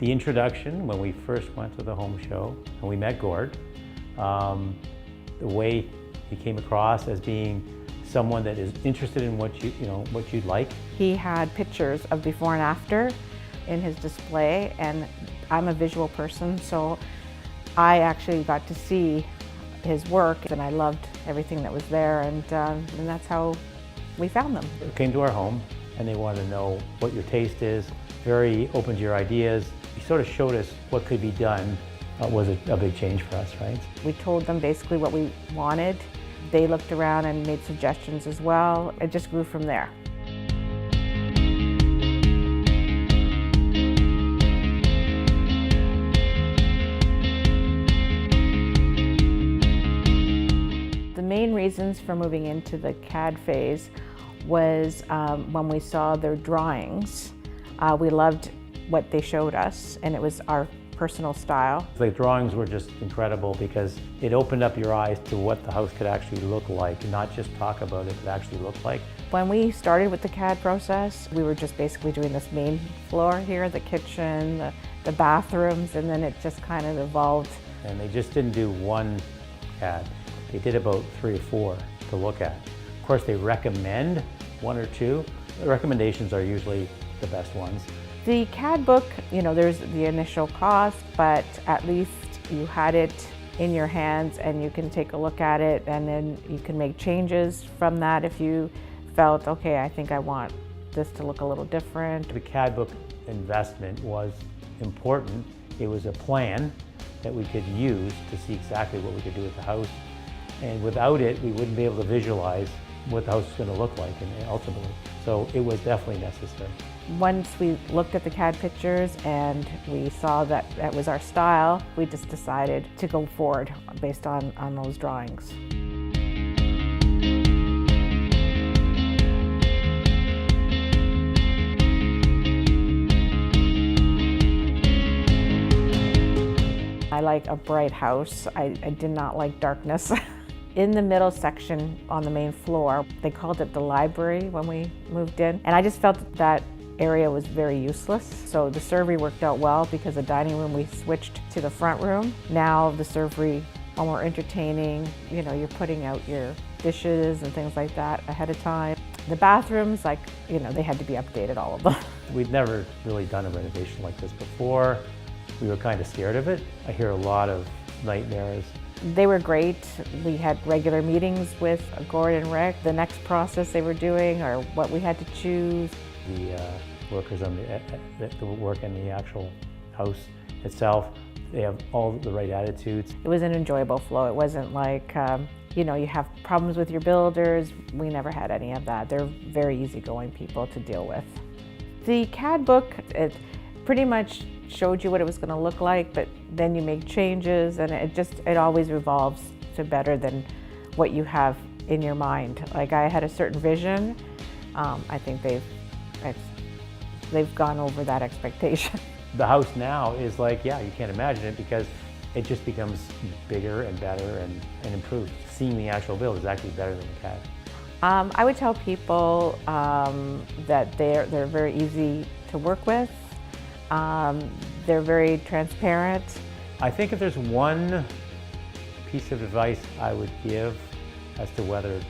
The introduction, when we first went to the home show and we met Gord, the way he came across as being someone that is interested in what you'd like. He had pictures of before and after in his display, and I'm a visual person, so I actually got to see his work, and I loved everything that was there, and that's how we found them. They came to our home, and they wanted to know what your taste is, very open to your ideas. He sort of showed us what could be done. Was a big change for us, right? We told them basically what we wanted. They looked around and made suggestions as well. It just grew from there. The main reasons for moving into the CAD phase was when we saw their drawings. We loved what they showed us, and it was our personal style. The drawings were just incredible because it opened up your eyes to what the house could actually look like, not just talk about it, but actually look like. When we started with the CAD process, we were just basically doing this main floor here, the kitchen, the bathrooms, and then it just kind of evolved. And they just didn't do one CAD. They did about 3 or 4 to look at. Of course, they recommend 1 or 2. The recommendations are usually the best ones. The CAD book, there's the initial cost, but at least you had it in your hands and you can take a look at it, and then you can make changes from that if you felt, okay, I think I want this to look a little different. The CAD book investment was important. It was a plan that we could use to see exactly what we could do with the house. And without it, we wouldn't be able to visualize what the house is going to look like ultimately. So it was definitely necessary. Once we looked at the CAD pictures and we saw that that was our style, we just decided to go forward based on those drawings. I like a bright house. I did not like darkness. In the middle section on the main floor, they called it the library when we moved in, and I just felt that area was very useless. So the servery worked out well because the dining room, we switched to the front room. Now the servery, while more entertaining, you're putting out your dishes and things like that ahead of time. The bathrooms, they had to be updated, all of them. We'd never really done a renovation like this before. We were kind of scared of it. I hear a lot of nightmares. They were great. We had regular meetings with Gord and Rick. The next process they were doing or what we had to choose. The workers on the work in the actual house itself, they have all the right attitudes. It was an enjoyable flow. It wasn't like, you have problems with your builders. We never had any of that. They're very easygoing people to deal with. The CAD book, it pretty much showed you what it was going to look like, but then you make changes, and it always revolves to better than what you have in your mind. Like, I had a certain vision. I think they've gone over that expectation. The house now is like, yeah, you can't imagine it because it just becomes bigger and better and improved. Seeing the actual build is actually better than the CAD. I would tell people that they're very easy to work with. They're very transparent. I think if there's one piece of advice I would give as to whether to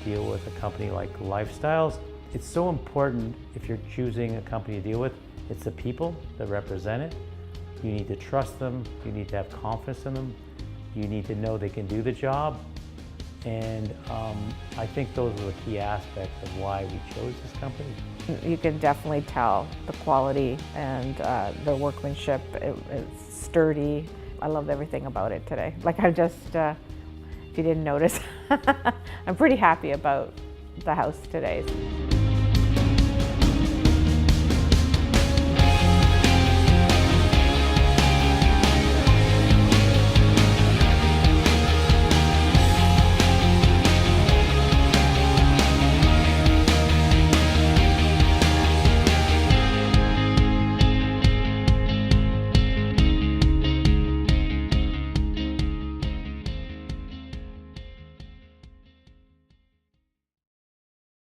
deal with a company like Lifestyles, it's so important if you're choosing a company to deal with, it's the people that represent it. You need to trust them, you need to have confidence in them, you need to know they can do the job. And I think those are the key aspects of why we chose this company. You can definitely tell the quality and the workmanship. It's sturdy. I love everything about it today. Like, if you didn't notice, I'm pretty happy about the house today.